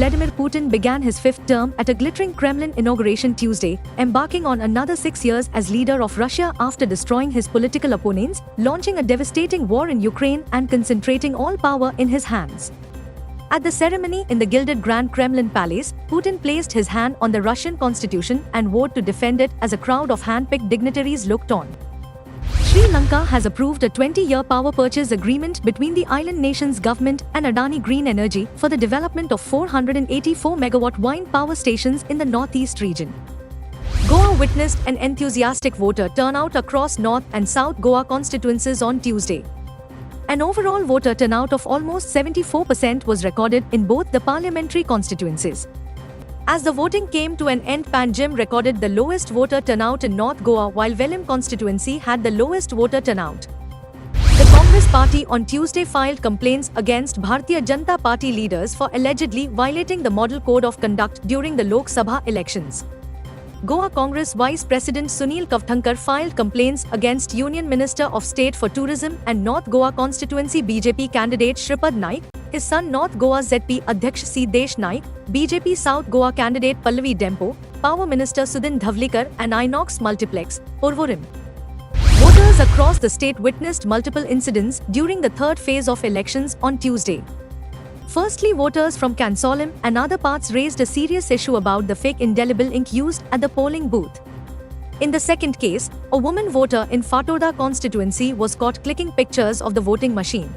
Vladimir Putin began his fifth term at a glittering Kremlin inauguration Tuesday, embarking on another 6 years as leader of Russia after destroying his political opponents, launching a devastating war in Ukraine and concentrating all power in his hands. At the ceremony in the gilded Grand Kremlin Palace, Putin placed his hand on the Russian constitution and vowed to defend it as a crowd of hand-picked dignitaries looked on. Sri Lanka has approved a 20-year power purchase agreement between the island nation's government and Adani Green Energy for the development of 484-megawatt wind power stations in the northeast region. Goa witnessed an enthusiastic voter turnout across North and South Goa constituencies on Tuesday. An overall voter turnout of almost 74% was recorded in both the parliamentary constituencies. As the voting came to an end, Panjim recorded the lowest voter turnout in North Goa, while Velim constituency had the lowest voter turnout. The Congress party on Tuesday filed complaints against Bharatiya Janata Party leaders for allegedly violating the Model Code of Conduct during the Lok Sabha elections. Goa Congress Vice President Sunil Kavthankar filed complaints against Union Minister of State for Tourism and North Goa constituency BJP candidate Shripad Naik, his son North Goa ZP Adhyaksh Siddesh Naik, BJP South Goa candidate Pallavi Dempo, Power Minister Sudhin Dhavlikar and Inox Multiplex, Urvorim. Voters across the state witnessed multiple incidents during the third phase of elections on Tuesday. Firstly, voters from Kansolim and other parts raised a serious issue about the fake indelible ink used at the polling booth. In the second case, a woman voter in Fatoda constituency was caught clicking pictures of the voting machine.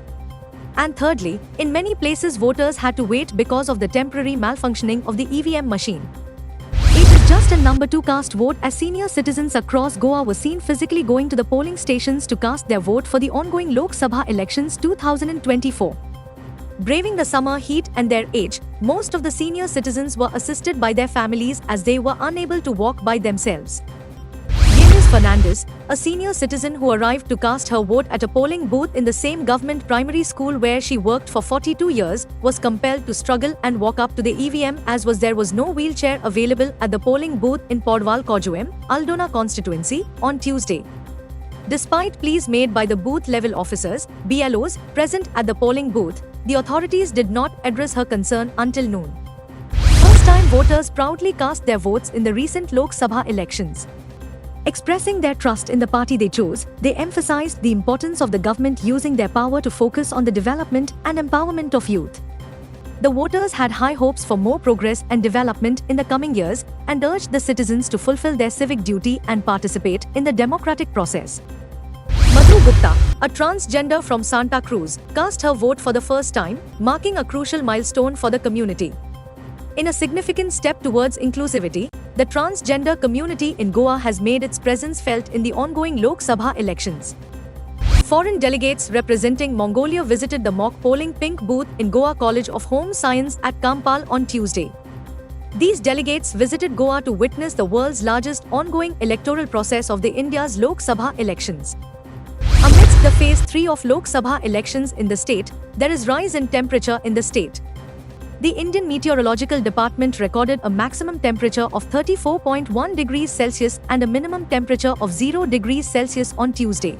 And thirdly, in many places voters had to wait because of the temporary malfunctioning of the EVM machine. It is just a number to cast vote, as senior citizens across Goa were seen physically going to the polling stations to cast their vote for the ongoing Lok Sabha elections 2024. Braving the summer heat and their age, most of the senior citizens were assisted by their families as they were unable to walk by themselves. Yanis Fernandez, a senior citizen who arrived to cast her vote at a polling booth in the same government primary school where she worked for 42 years, was compelled to struggle and walk up to the EVM as there was no wheelchair available at the polling booth in Podwal Kojuem, Aldona constituency, on Tuesday. Despite pleas made by the booth-level officers, BLOs, present at the polling booth, the authorities did not address her concern until noon. First-time voters proudly cast their votes in the recent Lok Sabha elections. Expressing their trust in the party they chose, they emphasized the importance of the government using their power to focus on the development and empowerment of youth. The voters had high hopes for more progress and development in the coming years and urged the citizens to fulfill their civic duty and participate in the democratic process. Madhu Gupta, a transgender from Santa Cruz, cast her vote for the first time, marking a crucial milestone for the community. In a significant step towards inclusivity, the transgender community in Goa has made its presence felt in the ongoing Lok Sabha elections. Foreign delegates representing Mongolia visited the mock polling pink booth in Goa College of Home Science at Kampal on Tuesday. These delegates visited Goa to witness the world's largest ongoing electoral process of the India's Lok Sabha elections. Amidst the Phase 3 of Lok Sabha elections in the state, there is rise in temperature in the state. The Indian Meteorological Department recorded a maximum temperature of 34.1 degrees Celsius and a minimum temperature of 0 degrees Celsius on Tuesday.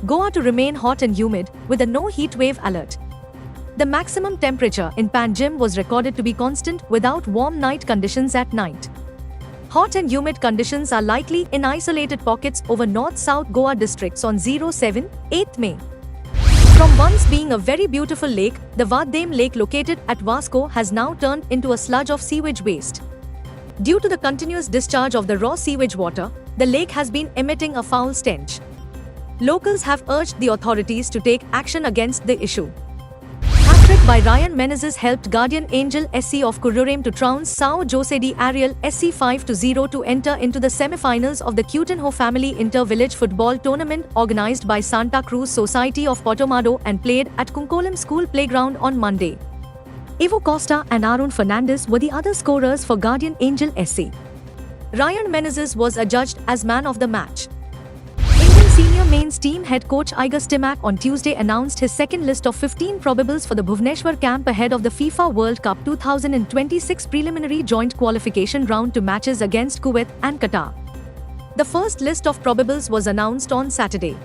Goa to remain hot and humid, with a no heat wave alert. The maximum temperature in Panjim was recorded to be constant without warm night conditions at night. Hot and humid conditions are likely in isolated pockets over north-south Goa districts on 07-8 May. From once being a very beautiful lake, the Vadem Lake located at Vasco has now turned into a sludge of sewage waste. Due to the continuous discharge of the raw sewage water, the lake has been emitting a foul stench. Locals have urged the authorities to take action against the issue. Hat-trick by Ryan Menezes helped Guardian Angel SC of Kururem to trounce Sao Jose de Ariel SC 5-0 to enter into the semi-finals of the Coutinho Family Inter-Village Football Tournament organized by Santa Cruz Society of Potomado and played at Kunkolam School Playground on Monday. Ivo Costa and Aaron Fernandez were the other scorers for Guardian Angel SC. Ryan Menezes was adjudged as man of the match. Senior mains team head coach Igor Stimac on Tuesday announced his second list of 15 probables for the Bhubaneswar camp ahead of the FIFA World Cup 2026 preliminary joint qualification round to matches against Kuwait and Qatar. The first list of probables was announced on Saturday.